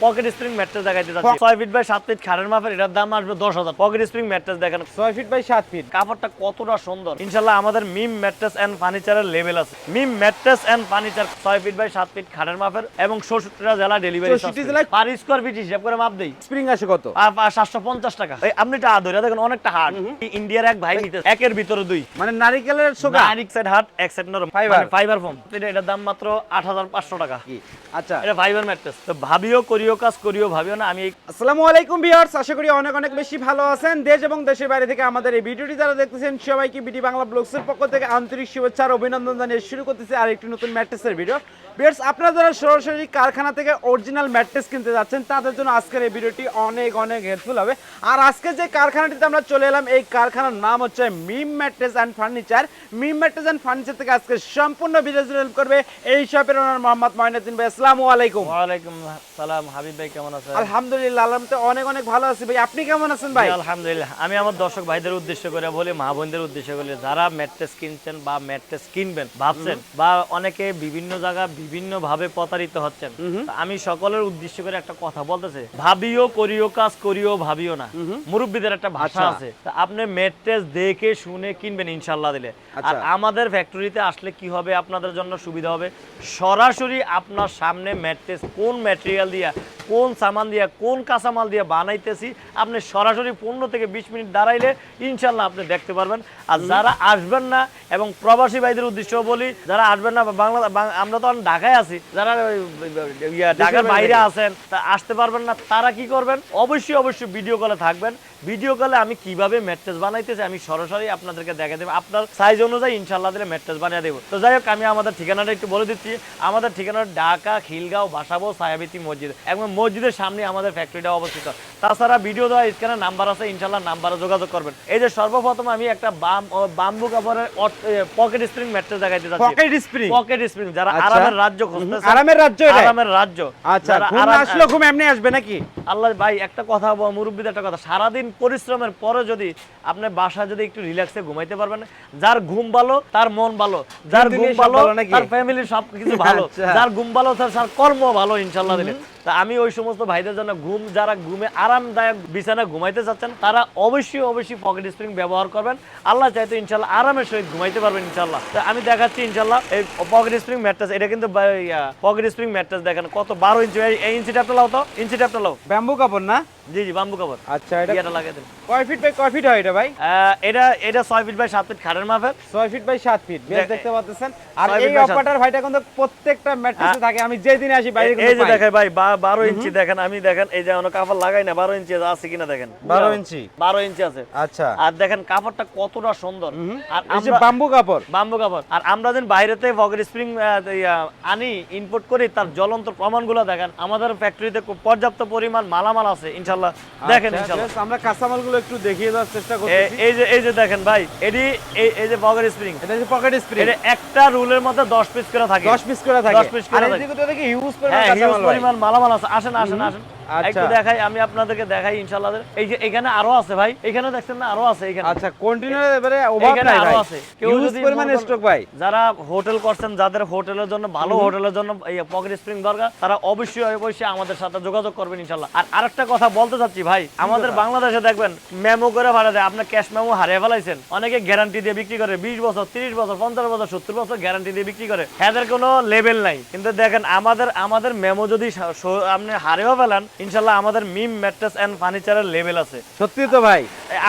Pocket spring mattress দেখাইতে যাচ্ছি 6 feet by 7 feet খাড়ের মাপের, এটার দাম আসবে 10,000। পকেট স্প্রিং ম্যাট্রেস দেখেন 6 ফিট বাই 7 ফিট, কাপড়টা কতটা সুন্দর। ইনশাআল্লাহ আমাদের মিম ম্যাট্রেস এন্ড ফার্নিচারের লেভেল আছে। Meem mattress and furniture 6 feet by 7 feet খাড়ের মাপের এবং 66টা জেলা ডেলিভারি। 64 জেলায় পার স্কয়ার ফিট হিসাব করে মাপ দেই। স্প্রিং আসে কত? 750 টাকা। আপনি এটা ধরে দেখেন অনেকটা হার্ড। ইন্ডিয়ার এক ভাই নিতে একের ভিতরে দুই, মানে নারিকেলের সোগা, এক সাইড হার্ড এক সাইড নরম, ফাইবার ফোম। এটার দাম মাত্র 8500 টাকা। আচ্ছা, এটা ফাইবার ম্যাট্রেস। তো ভাবিও করিও কাজ করিও ভাবিও না। আমি আসসালামু আলাইকুম ভিউয়ার্স, আশা করি অনেক অনেক বেশি ভালো আছেন। দেশ এবং দেশের বাইরে থেকে আমাদের এই ভিডিওটি যারা দেখতেছেন সবাইকে বিডি বাংলা ব্লগসের পক্ষ থেকে আন্তরিক শুভেচ্ছা আর অভিনন্দন জানিয়ে শুরু করতেছি আরেকটি নতুন ম্যাট্রেসের ভিডিও। ভিউয়ার্স, আপনারা যারা সরাসরি কারখানা থেকে অরিজিনাল ম্যাট্রেস কিনতে যাচ্ছেন তাদের জন্য আজকের এই ভিডিওটি অনেক অনেক হেল্পফুল হবে। আর আজকে যে কারখানাটিতে আমরা চলে এলাম, এই কারখানার নাম হচ্ছে Meem mattress and furniture. Meem mattress and furniture থেকে আজকে সম্পূর্ণ ভিডিও হেল্প করবে এই শপের ওনার মোহাম্মদ মঈনুদ্দিন ভাই। আসসালামু আলাইকুম। ওয়ালাইকুম সালাম। হাবিব ভাই কেমন আছেন? আলহামদুলিল্লাহ, আলহামদুলিল্লাহ অনেক অনেক ভালো আছি ভাই। আপনি কেমন আছেন ভাই? আলহামদুলিল্লাহ। আমি আমার দর্শক ভাইদের উদ্দেশ্য করে বলি, মা বোনদের উদ্দেশ্য করে, যারা ম্যাট্রেস কিনছেন বা ম্যাট্রেস কিনবেন ভাবছেন, বা অনেকে বিভিন্ন জায়গা বিভিন্ন ভাবে প্রতারিত হচ্ছেন, আমি সকলের উদ্দেশ্য করে একটা কথা বলতেছে, ভাবিও করিও কাজ করিও ভাবিও না। মুরব্বীদের একটা ভাষা আছে। আপনি ম্যাট্রেস দেখে শুনে কিনবেন ইনশাআল্লাহ দিলে। আর আমাদের ফ্যাক্টরিতে আসলে কি হবে, আপনাদের জন্য সুবিধা হবে, সরাসরি আপনার সামনে ম্যাট্রেস কোন ম্যাটেরিয়াল দিয়া, কোন সামান দিয়া, কোন কাঁচামাল দিয়া বানাইতেছি, আপনি সরাসরি 15 থেকে 20 মিনিট দাঁড়াইলে ইনশাল্লাহ আপনি দেখতে পারবেন। আর যারা আসবেন না, এবং প্রবাসী ভাইদের উদ্দেশ্যে বলি, যারা আসবেন না, বাংলা আমরা তো ঢাকায় আছি, যারা ঢাকার বাইরে আছেন, তা আসতে পারবেন না, তারা কি করবেন, অবশ্যই অবশ্যই ভিডিও কলে থাকবেন। ভিডিও কলে আমি কিভাবে ম্যাট্রেস বানাইতেছি আমি সরাসরি আপনাদেরকে দেখা দেবো, আপনার সাইজ অনুযায়ী ইনশাল্লাহ দিলে ম্যাট্রেস বানিয়ে দেবো। তো যাই হোক, আমি আমাদের ঠিকানাটা একটু বলে দিচ্ছি। আমাদের ঠিকানা ঢাকা খিলগাঁও বাসাবো ছায়াবীথি মসজিদ, এবং মসজিদের সামনে আমাদের ফ্যাক্টরিটা অবস্থিত। তাছাড়া ভিডিও দেওয়া স্ক্যানে নাম্বার আছে, ইনশাল্লাহ নাম্বারে যোগাযোগ করবেন। এই যে সর্বপ্রথম আমি একটা বাম্বু কাপড়ের পকেট স্প্রিং ম্যাট্রেস দেখাইতে যাচ্ছি। পকেট স্প্রিং যারা আরামের রাজ্য খুঁজতেছে, আরামের রাজ্য। আচ্ছা, ঘুম আসলো ঘুম এমনি আসবে নাকি? আল্লাহ ভাই, একটা কথা মুরব্বিদের একটা কথা, সারাদিন পরিশ্রমের পরে যদি আপনি বাসায় যদি একটু রিল্যাক্সে ঘুমাইতে পারবেন, যার ঘুম ভালো তার মন ভালো, যার ঘুম ভালো তার ফ্যামিলির সবকিছু ভালো, যার ঘুম ভালো তার কর্ম ভালো ইনশাআল্লাহ দিলে। তা আমি ওই সমস্ত ভাইদের জন্য, যারা ঘুমে আরামদায়ক বিছানা ঘুমাইতে চাচ্ছেন, তারা অবশ্যই অবশ্যই পকেট স্প্রিং ব্যবহার করবেন। আল্লাহ চাইতো ইনশাআল্লাহ আরামের সহিত ঘুমাইতে পারবেন ইনশাআল্লাহ। তো আমি দেখাচ্ছি ইনশাআল্লাহ এই পকেট স্প্রিং ম্যাট্রেস। এটা কিন্তু পকেট স্প্রিং ম্যাট্রেস দেখেন কত 12 ইঞ্চি। এই ইঞ্চিটা আপনি লাও তো, ইঞ্চিটা আপনি লাও। ব্যাম্বু কাপড় না? জি জি, বাম্বু কাপড়। আচ্ছা, এটা লাগিয়ে দেন। কয় ফিট বাই কয় ফিট হয় এটা ভাই? এটা 6 ফিট বাই 7 ফিট খাড়ের মাপের। 6 ফিট বাই 7 ফিট বেশ দেখতে পাচ্ছেন। আর এই অপারেটর ভাইটা কিন্তু প্রত্যেকটা ম্যাট্রেসে থাকে, আমি যেই দিনে আসি বাইরে কিন্তু এই যে দেখেন ভাই 12 ইঞ্চি দেখেন, আমি দেখেন এই যে অন্য কাপড় লাগাই না, 12 ইঞ্চি আছে কিনা দেখেন, 12 ইঞ্চি 12 ইঞ্চি আছে। আচ্ছা, আর দেখেন কাপড়টা কতটা সুন্দর। আর এই যে বাম্বু কাপড়, আর আমরা যেন বাইরেতে পকেট স্প্রিং আনি ইম্পোর্ট করি, তার জ্বলন্ত প্রমাণগুলো দেখেন। আমাদের ফ্যাক্টরিতে পর্যাপ্ত পরিমাণ মালামাল আছে ইনশাআল্লাহ। দেখেন ইনশাআল্লাহ আমরা কাঁচামালগুলো একটু দেখিয়ে দেওয়ার চেষ্টা করতেছি। এই যে দেখেন ভাই, এই যে পকেট স্প্রিং, এটা যে পকেট স্প্রিং, এটা একটা রুলের মধ্যে 10 পিস করে থাকে, 10 পিস করে থাকে। 10 পিস করে থাকে। আর এদিকে তো দেখি হিউজ পরিমাণ মালামাল আছে। আসেন একটু দেখাই, আমি আপনাদেরকে দেখাই ইনশাআল্লাহ। এই যে এখানে আরো আছে ভাই, এখানে দেখছেন না, আরো আছে এখানে। আচ্ছা, কন্টিনিউয়াস এবারে অভাব নাই ভাই, আছে কেউ যদি পরিমাণ স্টক ভাই। যারা হোটেল করছেন, যাদের হোটেলের জন্য ভালো হোটেলের জন্য এই পকেট স্প্রিং দরকার, তারা অবশ্যই অবশ্যই আমাদের সাথে যোগাযোগ করবেন ইনশাআল্লাহ। আর আরেকটা কথা বলতে চাচ্ছি ভাই, আমাদের বাংলাদেশে দেখবেন মেমো করে ভাড়া দেয়, আপনি ক্যাশ মেমো হারিয়ে ফেলাইছেন, অনেকে গ্যারান্টি দিয়ে বিক্রি করে, 20 বছর 30 বছর 50 বছর 70 বছর গ্যারান্টি দিয়ে বিক্রি করে, এদের কোনো লেভেল নাই। কিন্তু দেখেন আমাদের মেমো যদি আপনি হারিয়েও ফেলেন, ইনশাআল্লাহ আমাদের মিম ম্যাট্রেস এন্ড ফার্নিচারের লেভেল আছে। সত্যি তো ভাই,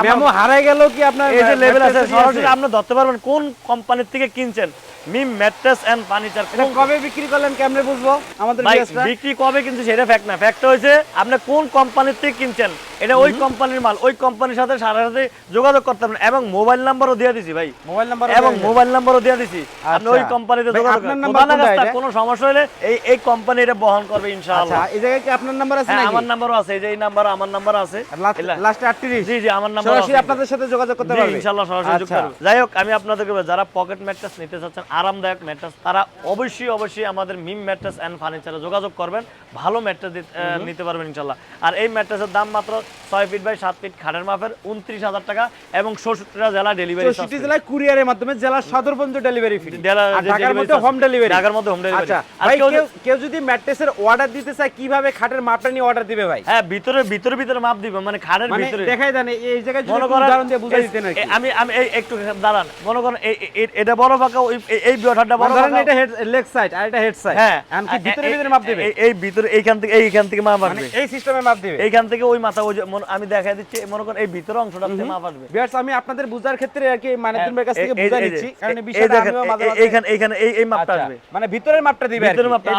মেমো হারাই গেল কি আপনার এই যে লেভেল আছে, সরাসরি আপনি ধরতে পারবেন কোন কোম্পানির থেকে কিনছেন। মিম ম্যাট্রেস এন্ড ফার্নিচার কবে বিক্রি করলেন কেমনে বুঝবো? আমাদের বিক্রি কবে কিন্তু সেটা ফ্যাক্ট না, ফ্যাক্ট হইছে আপনি কোন কোম্পানির থেকে কিনছেন, এটা ওই কোম্পানির মাল, ওই কোম্পানির সাথে সাথে যোগাযোগ করতে পারবেন। এবং মোবাইল নাম্বারও দিয়ে দিছি ভাই, মোবাইল নাম্বারও দিয়ে দিছি, আপনি ওই কোম্পানিতে যোগাযোগ করবেন। কোনো সমস্যা হলে এই কোম্পানি এটা বহন করবে ইনশাআল্লাহ। এই জায়গায় কি আপনার নাম্বার আছে নাকি? আমার নাম্বারও আছে, এই যে এই নাম্বার আমার নাম্বার আছে, লাস্টে 38। জি জি, আমার নাম্বার আছে, সরাসরি আপনাদের সাথে যোগাযোগ করতে পারবেন ইনশাআল্লাহ, সরাসরি যোগাযোগ করবেন। যাই হোক, আমি আপনাদেরকে যারা পকেট ম্যাট্রেস নিতে চাচ্ছেন, আরামদায়ক ম্যাট্রেস, তারা অবশ্যই অবশ্যই আমাদের মিম ম্যাট্রেস এন্ড ফার্নিচারে যোগাযোগ করবেন, ভালো ম্যাট্রেস নিতে পারবেন ইনশাআল্লাহ। আর এই ম্যাট্রেসের দাম মাত্র 6 ফিট বাই 7 ফিট খাটের মাপের 29,000 টাকা এবং 66টা জেলা ডেলিভারি 64 জেলায় কুরিয়ারের মাধ্যমে জেলার সদর পর্যন্ত ডেলিভারি ফ্রি, ঢাকার মধ্যে হোম ডেলিভারি। ঢাকার মধ্যে হোম ডেলিভারি। আচ্ছা ভাই, কেউ যদি ম্যাট্রেসের অর্ডার দিতে চায় কিভাবে খাটের মাপটা নিয়ে অর্ডার দিবে ভাই? হ্যাঁ, ভিতরে মাপ দিব, মানে খাটের ভিতরে দেখাই দেন এই জায়গায় যদি উদাহরণ দিয়ে বুঝাই দিতেন আর কি। আমি একটু দাঁড়ান, মনে করেন এটা বড় পাকা, এই বিয়টারটা বড় পাকা, এটা হেড লেগ সাইড আর এটা হেড সাইড। হ্যাঁ, এমনকি ভিতরে মাপ দিবে, এই ভিতরে এইখান থেকে মাপ আসবে, মানে এই সিস্টেমে মাপ দিবে। এইখান থেকে ওই মাথা, ওই আমি দেখাই দিচ্ছি, মনে করেন এই ভিতরে অংশটা থেকে মাপ আসবে। ভিউয়ার্স, আমি আপনাদের বুঝার ক্ষেত্রে আর কি মানে তোমার কাছ থেকে বুঝা নিচ্ছি, কারণ বিষয়টা আমিও মাঝে মাঝে এইখানে এই মাপটা আসবে, মানে ভিতরের মাপটা দিবে, ভিতরের মাপটা।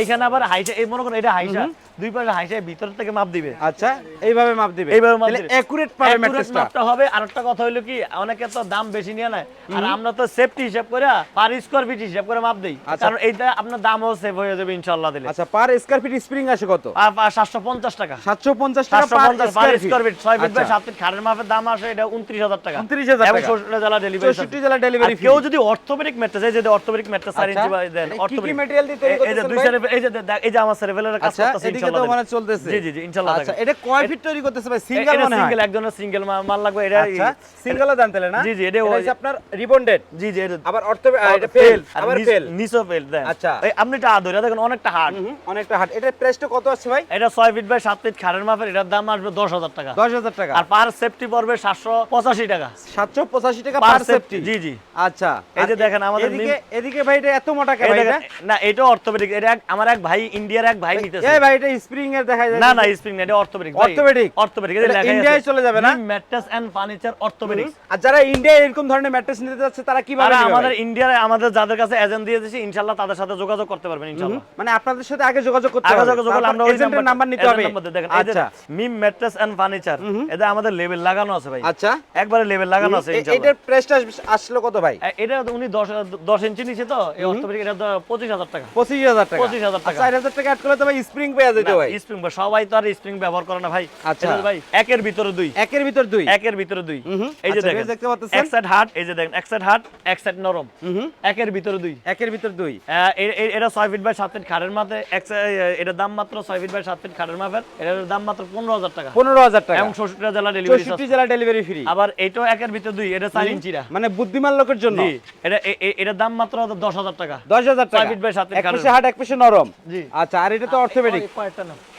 এইখানে আবার হাইসা, এই মনে করেন এটা হাইসা, দুই পাশে হাইসা ভিতর থেকে মাপ দিবে। আচ্ছা, এইভাবে মাপ দিবে, তাহলে একুরেট পাবে ম্যাট্রেসটা। মাপটা হবে। আরেকটা কথা হলো কি, অনেকে তো দাম বেশি নিয়ে নেয়, আর আমরা তো সেফটি হিসাব করে পার স্কয়ার ফিট হিসাব করে মাপ দেই, কারণ এইটা আপনার দামও সেভ হয়ে যাবে ইনশাআল্লাহ দিলে। আচ্ছা, পার স্কয়ার ফিট স্প্রিং আসে কত? 750 টাকা। 750 টাকা per square feet. 6 feet by 7 feet খাটের মাপের দাম আসে এটা 29,000 টাকা। 29,000 টাকা। এবং 66 জেলা ডেলিভারি। 66 জেলা ডেলিভারি ফ্রি। কেউ যদি অর্থোপেডিক ম্যাট্রেস, এই যে অর্থোপেডিক ম্যাট্রেস 4 ইঞ্চি বাই দেন, অর্থোপেডিক কি ম্যাটেরিয়াল দিয়ে তৈরি করতেছেন? এই যে দুই সাইডে, এই যে আমার সেরেভেলের কাজ করতেছে এদিকে তো মানে চলতেছে। জি ইনশাআল্লাহ। আচ্ছা, এটা কয় ফিট তৈরি করতেছে ভাই? সিঙ্গেল মনে হয়? সিঙ্গেল, একজনের সিঙ্গেল মাল লাগবে এটা। আচ্ছা, সিঙ্গেলও দেন তাহলে না? জি এটা হচ্ছে আপনার রিবন্ডেড। জি এটা আবার এটা ফেল, আবার ফেল, নিচও ফেল দেন। আচ্ছা, এই আপনি এটা ধরে দেখেন, অনেকটা হার্ড, অনেকটা হার্ড। এটার প্রাইসটা কত আছে ভাই? এটা 6 ফিট বাই 7 ফিট খাটের মাপের, এটার দাম আসবে 10,000 টাকা। 10,000 টাকা। আর পার সেফটি পড়বে 785 টাকা। 785 টাকা পার সেফটি। জি আচ্ছা, এই যে দেখেন আমাদের এদিকে ভাই এটা এত মোটা কেন এটা? না, এটা অর্থোপেডিক। এটা আমার এক ভাই, ইন্ডিয়ার এক ভাই নিতেছে। এই ভাই এটা স্প্রিং এর দেখা যায়। না স্প্রিং না, এটা অর্থোপেডিক ভাই। অর্থোপেডিক এটা লেখা আছে ইন্ডিয়ায় চলে যাবে না? Mattress and furniture orthopaedics. আর যারা ইন্ডিয়ায় এরকম ধরনের ম্যাট্রেস নিতে যাচ্ছে তারা কিভাবে নেবে? আমাদের ইন্ডিয়ার আমাদের যাদের কাছে এজেন্ট দিয়ে দিয়েছি, ইনশাআল্লাহ তাদের সাথে যোগাযোগ করতে পারবেন ইনশাআল্লাহ। মানে আপনাদের সাথে আগে যোগাযোগ করতে হবে। আমরা এজেন্টের নাম্বার নিতে হবে। আচ্ছা, মিম ম্যাট্রেস এন্ড ফার্নিচার, এটা আমাদের লেভেল লাগানো আছে ভাই। আচ্ছা, একবারে লেভেল লাগানো আছে ইনশাআল্লাহ। এটার প্রাইসটা আসলো কত ভাই? এটা উনি 10 ইঞ্চি নিচে তো, এই অর্থোপেডিক এটা 25,000 টাকা। 25,000 টাকা। 25,000 টাকা। 4,000 টাকা অ্যাড করলে তো ভাই স্প্রিং পেয়ে যেত ভাই। স্প্রিং সবাই তো আর স্প্রিং ব্যবহার করে না ভাই। আচ্ছা ভাই, একের ভিতরে দুই। একের ভিতর দুই। একের ভিতরে দুই। এই যে দেখেন, দেখতে পাচ্ছেন এক সাইড হার্ড, এই যে দেখেন এক সাইড হার্ড, এক সাইড নরম। একের ভিতরে দুই। একের ভিতর দুই। এটা 6 ফিট বাই 7 ফিট খাটের মাপে, এটার দাম মাত্র 6 ফিট বাই 7 ফিট খাটের মাপের, এটার দাম মাত্র 15,000 টাকা। 15,000 টাকা। এবং 66 জেলা ডেলিভারি। 66 জেলা ডেলিভারি ফ্রি। আবার এইটাও একের ভিতর দুই, এটা 4 ইঞ্চিরা, মানে বুদ্ধিমান লোকের জন্য। জি, এটার দাম মাত্র 10,000 টাকা। 10,000 টাকা। 6 ফিট বাই 7 ফিট এক পাশে হার্ড, এক পাশে নরম। জি। আচ্ছা, আর এটা তো অর্থোপেডিক।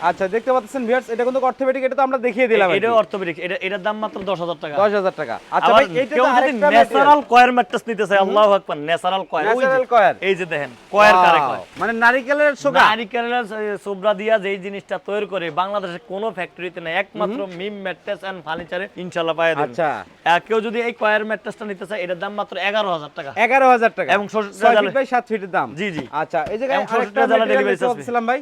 আচ্ছা, দেখতে পাচ্ছেন ভিউয়ার্স, এটা কিন্তু অর্থোপেডিক, এটা তো আমরা দেখিয়ে দিলাম। এটা অর্থোপেডিক, এটার দাম মাত্র 10,000 টাকা। 10,000 টাকা। আচ্ছা ভাই, এইটা তো আরেকটা ন্যাচারাল কয়ার ম্যাট্রেস নিতে চাই, আল্লাহু আকবার, ন্যাচারাল কয়ার। Natural choir. এই যে দেখেন, কয়ার কারে কয়, মানে নারকেলের সোগা। নারকেলের সোবরা দিয়া যেই জিনিসটা তৈরি করে বাংলাদেশের কোনো ফ্যাক্টরিতে নাই, একমাত্র মিম ম্যাট্রেস এন্ড ফার্নিচারে ইনশাআল্লাহ পাওয়া যাবে। আচ্ছা, কেউ যদি এই কয়ার ম্যাট্রেসটা নিতে চায়, এটার দাম মাত্র 11,000 টাকা। 11,000 টাকা। এবং 6 ফিট বাই 7 ফিটের দাম। জি আচ্ছা, এই জায়গায় আরেকটা ডেলিভারি চাচ্ছিলাম ভাই।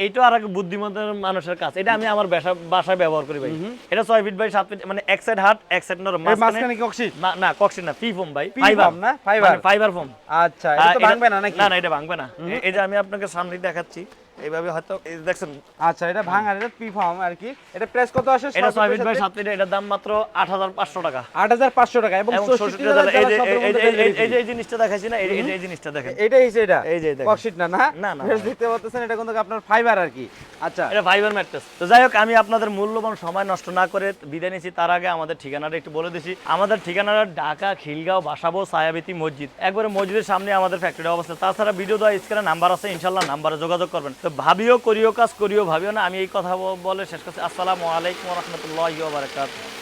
এইটাও আরেক বুদ্ধিমত্তার মানুষের কাজ। এটা আমি আমার বাসায় ব্যবহার করি ভাই। এটা 6 ফিট বাই 7 ফিট, মানে এক সাইড হার্ড, এক সাইড নরম। মাঝখানে কি অক্সিড? না কক্সিড না, ফি ফোম ভাই। ফাইবার না? Fibre foam. আচ্ছা, এটা তো ভাঙবে না নাকি? না এটা ভাঙবে না। এই যে আমি আপনাকে সামনে দেখাচ্ছি, এইভাবে হয়তো এই দেখছেন। আচ্ছা, এটা ভাঙার, এটা পি ফর্ম আর কি। এটা প্রাইস কত আসে? এটা 6 ফিট বাই 7 ফিট, এটার দাম মাত্র 8,500 টাকা। 8,500 টাকা। এবং 66 জেলা এই জিনিসটা দেখাইছি না, এই জিনিসটা দেখেন। এটাই এটা। এই যে দেখেন, কক্সিড না? না দেখতে পাচ্ছেন, এটা কিন্তু আপনার ফাইবার আর কি। আচ্ছা, এটা ফাইবার ম্যাট্রেস। তো যাই হোক, আমি আপনাদের মূল্যবান সময় নষ্ট না করে বিদায় নিচ্ছি। তার আগে আমাদের ঠিকানাটা একটু বলে দিছি। আমাদের ঠিকানাটা ঢাকা খিলগাঁও বাসাবো ছায়াবীথি মসজিদ, একবারে মসজিদের সামনে আমাদের ফ্যাক্টরি অবস্থা। তাছাড়া ভিডিও দেওয়া স্ক্রিনে নাম্বার আছে, ইনশাআল্লাহ নাম্বারে যোগাযোগ করবেন। তো ভাবিও করিও কাজ, করিও ভাবিও না। আমি এই কথা বলে শেষ করছি। আসসালামু আলাইকুম ওয়া রাহমাতুল্লাহি ওয়া বারাকাতুহু।